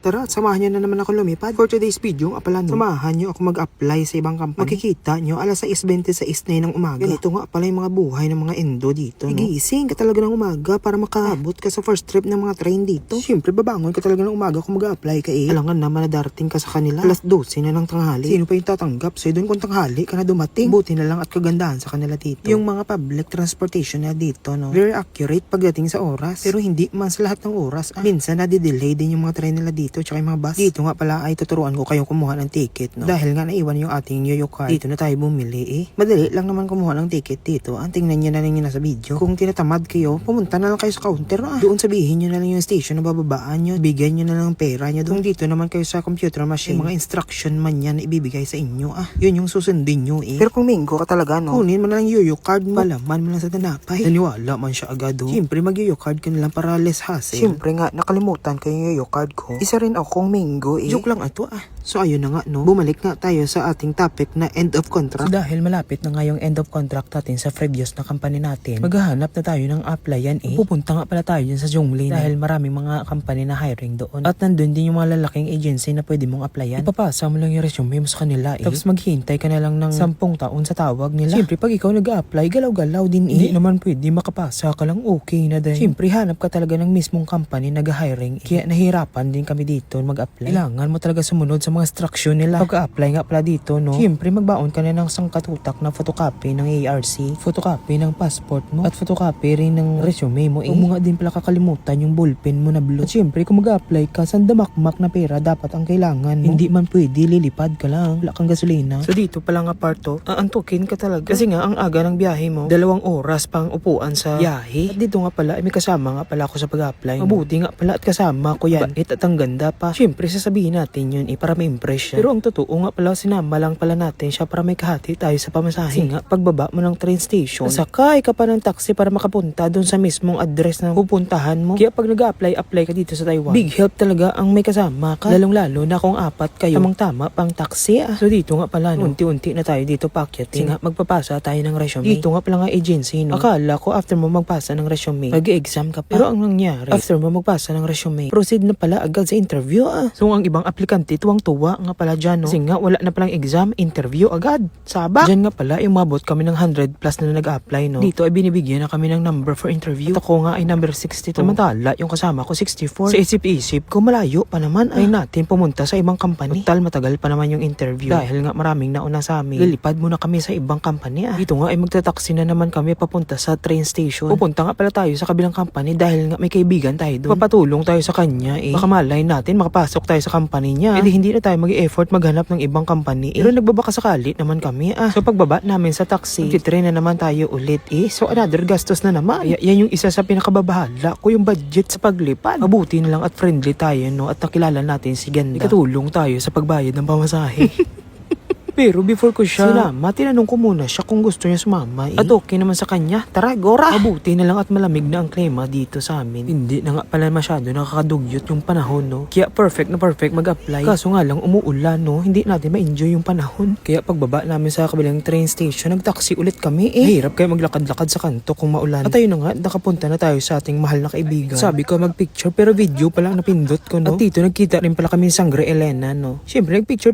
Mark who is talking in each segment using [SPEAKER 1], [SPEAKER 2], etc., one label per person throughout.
[SPEAKER 1] Tara at samahan nyo na naman ako lumipad. For today's video, pala no, samahan nyo ako mag-apply sa ibang company. Makikita nyo, alas 6:26 na ng umaga. Ganito nga pala yung mga buhay ng mga endo dito. No? Gigising ka talaga ng umaga para makaabot ka sa first trip ng mga train dito. Siyempre, babangon ka talaga ng umaga kung mag-apply ka eh. Alangan naman na darating ka sa kanila. Alas 12 na ng tanghali. Sino pa yung tatanggap? So, doon kung tanghali ka na dumating. Buti na lang at kagandahan sa kanila dito. Yung mga public transportation na dito, no? Very accurate pagdating sa oras. Pero hindi man sa lahat ng oras. Minsan, nadidelay din yung mga train nila dito tsaka yung mga bus. Dito nga pala ay tuturuan ko kayong kumuha ng ticket, no? Dahil nga naiwan yung ating Yoyo card. Dito na tayo bumili eh. Madali lang naman kumuha ng ticket dito. Ang tingnan nyo na lang yun nasa video. Kung tinatamad kayo, pumunta na lang kayo sa counter. Doon sabihin nyo na lang yung station na bababaan nyo. Bigyan nyo na lang pera nyo. Kung dito naman kayo sa computer machine, mga instruction man yan na ibibigay sa inyo. Yun yung susundin nyo eh. Pero kung mingo ka talaga, no? Kunin mo na lang Yoyo card mo. Palaman mo lang sa tanapay. Naniwala man siya agad, oh. Siyempre mag-Yoyo card ka na lang para less hassle. Siyempre nga, nakalimutan ko yung Yoyo card ko. Isa rin akong mingo eh. Joke lang ato So ayun na nga no, bumalik nga tayo sa ating topic na end of contract. So dahil malapit na nga yung end of contract natin sa previous na company natin, maghahanap na tayo ng applyan eh. Pupunta nga pala tayo dyan sa Zhongli dahil maraming mga company na hiring doon. At nandun din yung mga lalaking agency na pwede mong applyan. Ipapasa mo lang yung resume mo sa kanila eh. Tapos maghihintay ka na lang ng 10 taon sa tawag nila. Siyempre pag ikaw nag-a-apply, galaw-galaw din eh. Hindi naman pwede makapasa ka lang okay na din. Siyempre hanap ka talaga ng mismong company nag-hiring eh. Kaya nahirapan din kami dito mag-apply. Kailangan mo talaga sumunod sa mga instruction nila. Pag-apply nga pala dito, no? Siyempre, magbaon ka na ng sangkatutak na photocopy ng ARC, photocopy ng passport mo, at photocopy rin ng resume mo. Huwag mo nga din pala kakalimutan yung ballpen mo na blue. At siyempre, kung mag-apply ka, sandamakmak na pera dapat ang kailangan mo. Hindi man pwede, lilipad ka lang. Wala kang gasolina. So dito pala nga parto, aantukin ka talaga. Kasi nga, ang aga ng biyahe mo, 2 oras pang upuan sa biyahe. At dito nga pala, may kasama nga pala ako sa pag-apply. Mabuti nga pala at kasama ko yan. Bait at ang ganda pa. Siyempre, sasabihin natin yun para may impression. Pero ang totoo nga pala, sinama lang pala natin siya para may kahati tayo sa pamasahe. Kasi nga, pagbaba mo ng train station, sakay ka pa ng taxi para makapunta doon sa mismong address na pupuntahan mo. Kaya pag nag-apply ka dito sa Taiwan, big help talaga ang may kasama ka. Lalong-lalo na kung 4 kayo, tamang-tama pang taxi. So dito nga pala, no, unti-unti na tayo dito pakyat. Kasi nga, magpapasa tayo ng resume. Dito nga pala nga agency, no? Akala ko after mo magpasa ng resume, mag-exam ka pa. Pero ang nangyari, after mo magpasa ng resume, proceed na pala agad sa interview. So ang ibang aplikante, tuwang-tuwa nga pala dyan, no? Kasi nga, wala na palang exam, interview agad. Sabak! Dyan nga pala, umabot kami ng 100 plus na nag-apply, no? Dito ay binibigyan na kami ng number for interview. At ako nga ay number 62. Samantala, yung kasama ko 64. Sa isip-isip ko, malayo pa naman ay natin pumunta sa ibang company. Total, matagal pa naman yung interview. Dahil nga maraming nauna sa amin, lilipad muna kami sa ibang company. Dito nga ay magtataksi na naman kami papunta sa train station. Pupunta nga pala tayo sa kabilang company dahil nga may kaibigan tayo doon. Papatulong tayo sa kanya eh. Baka malay natin makapasok tayo sa company niya. Hindi na tayo mag-e-effort maghanap ng ibang company eh. Pero nagbabaka sakali naman kami So pagbaba namin sa taxi, magti-train na naman tayo ulit eh. So another gastos na naman. Yan yung isa sa pinakababahala ko, yung budget sa paglipad. Mabuti na lang at friendly tayo, no? At nakilala natin si Ganda. Ikatulong tayo sa pagbayad ng pamasahe. Pero before ko siya sinama, tinanong ko muna siya kung gusto niya sumama eh. At okay naman sa kanya, tara gora! Mabuti na lang at malamig na ang klima dito sa amin. Hindi na nga pala masyado nakakadugyot yung panahon, no? Kaya perfect na perfect mag-apply. Kaso nga lang umuulan, no? Hindi natin ma-enjoy yung panahon. Kaya pagbaba namin sa kabilang train station, nag-taxi ulit kami eh. Mahirap kayo maglakad-lakad sa kanto kung maulan. At ayun na nga, nakapunta na tayo sa ating mahal na kaibigan. Sabi ko mag-picture pero video pa lang napindot ko, no? At dito nagkita rin pala kami sa Sangre Elena, no? Siyempre nag-picture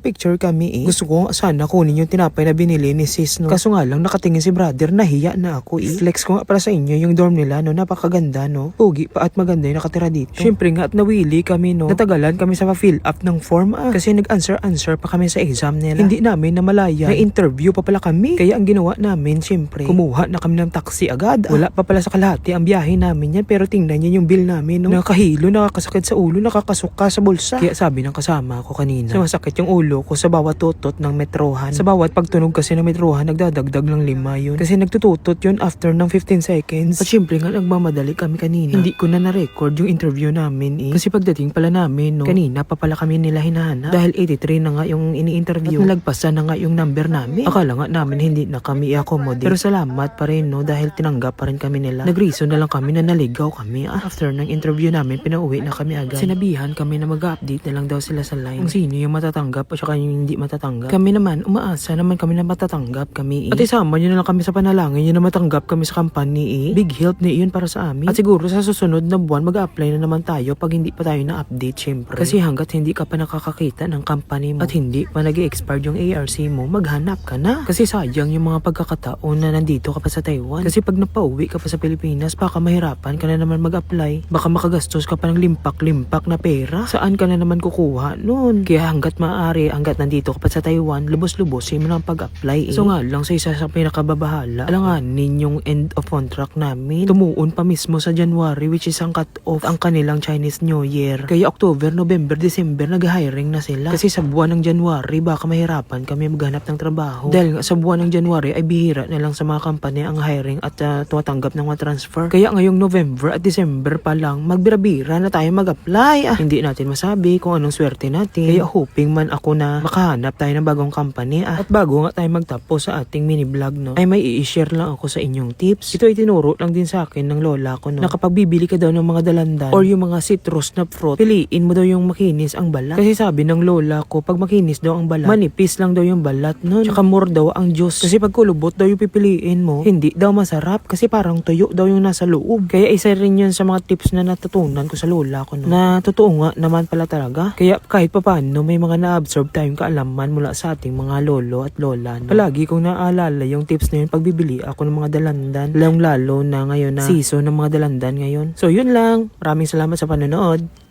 [SPEAKER 1] sana kunin yung tinapay na binili ni sis, no? Kaso nga lang, nakatingin si brother, nahiya na ako eh. Flex ko nga pala sa inyo yung dorm nila, no? Napakaganda, no? Pugi pa at maganda yung nakatira dito. Siyempre nga at nawili kami, no? Natagalan kami sa pa-fill up ng form kasi nag-answer pa kami sa exam nila. Hindi namin namalaya na interview pa pala kami. Kaya ang ginawa namin, siyempre, kumuha na kami ng taxi agad. Wala pa pala sa kalahati ang biyahe namin yan, pero tingnan niyo yung bill namin, no? Nakahilo, nakakasakit sa ulo, nakakasuka sa bulsa. Kaya sabi ng kasama ko kanina, sumasakit yung ulo ko sa bawat tutot ng metrohan. Sa bawat pagtunog kasi ng metrohan, nagdadagdag ng 5 yun. Kasi nagtututot yun after ng 15 seconds. At syempre nga, nagmamadali kami kanina. Hindi ko na na-record yung interview namin eh. Kasi pagdating pala namin, no, kanina pa pala kami nila hinahanap. Dahil 83 na nga yung ini-interview. At nalagpasan na nga yung number namin. Akala nga namin hindi na kami i-accommodate. Pero salamat pa rin, no, dahil tinanggap pa rin kami nila. Nag-reason na lang kami na naligaw kami. After ng interview namin, pinauwi na kami agad. Sinabihan kami na mag-update na lang daw sila sa line. Kung sino yung matatanggap at saka yung hindi matatanggap. Kami naman naman, umaasa naman kami na matatanggap kami At isama nyo na lang kami sa panalangin nyo na matanggap kami sa company Big help ni yun para sa amin. At siguro sa susunod na buwan mag-a-apply na naman tayo pag hindi pa tayo na-update syempre. Kasi hanggat hindi ka pa nakakakita ng company mo at hindi pa nag-expire yung ARC mo, maghanap ka na. Kasi sayang yung mga pagkakataon na nandito ka pa sa Taiwan. Kasi pag napauwi ka pa sa Pilipinas, baka mahirapan ka na naman mag-apply. Baka makagastos ka pa ng limpak-limpak na pera. Saan ka na naman kukuha nun? Kaya hanggat maaari, hanggat nandito ka pa sa Taiwan, lubos-lubosin mo ng pag-apply So nga lang sa isa sa pinakababahala, alanganin yung end of contract namin. Tumuon pa mismo sa January which is ang cut-off ang kanilang Chinese New Year. Kaya October, November, December, nag-hiring na sila. Kasi sa buwan ng January, baka mahirapan kami maghanap ng trabaho. Dahil sa buwan ng January ay bihira na lang sa mga company ang hiring at tumatanggap ng mga transfer. Kaya ngayong November at December pa lang, magbira-bira na tayo mag-apply. Hindi natin masabi kung anong swerte natin. Kaya hoping man ako na makahanap tayo ng bagong company. At bago nga tayo magtapos sa ating mini vlog, no, ay may i-share lang ako sa inyong tips. Ito ay tinuro lang din sa akin ng lola ko, no, na kapag bibili ka daw ng mga dalandan or yung mga citrus na fruit, piliin mo daw yung makinis ang balat. Kasi sabi ng lola ko, pag makinis daw ang balat, manipis lang daw yung balat nun. Tsaka more daw ang juice. Kasi pag kulubot daw yung pipiliin mo, hindi daw masarap kasi parang tuyo daw yung nasa loob. Kaya isa rin yun sa mga tips na natutunan ko sa lola ko, no, na totoo nga naman pala talaga. Kaya kahit papaano may mga na-absorb tayong kaalaman mula sa ating mga lolo at lola, no. Palagi kong naaalala yung tips na yun pag bibili ako ng mga dalandan, lalo na ngayon na season ng mga dalandan ngayon. So yun lang, maraming salamat sa panonood.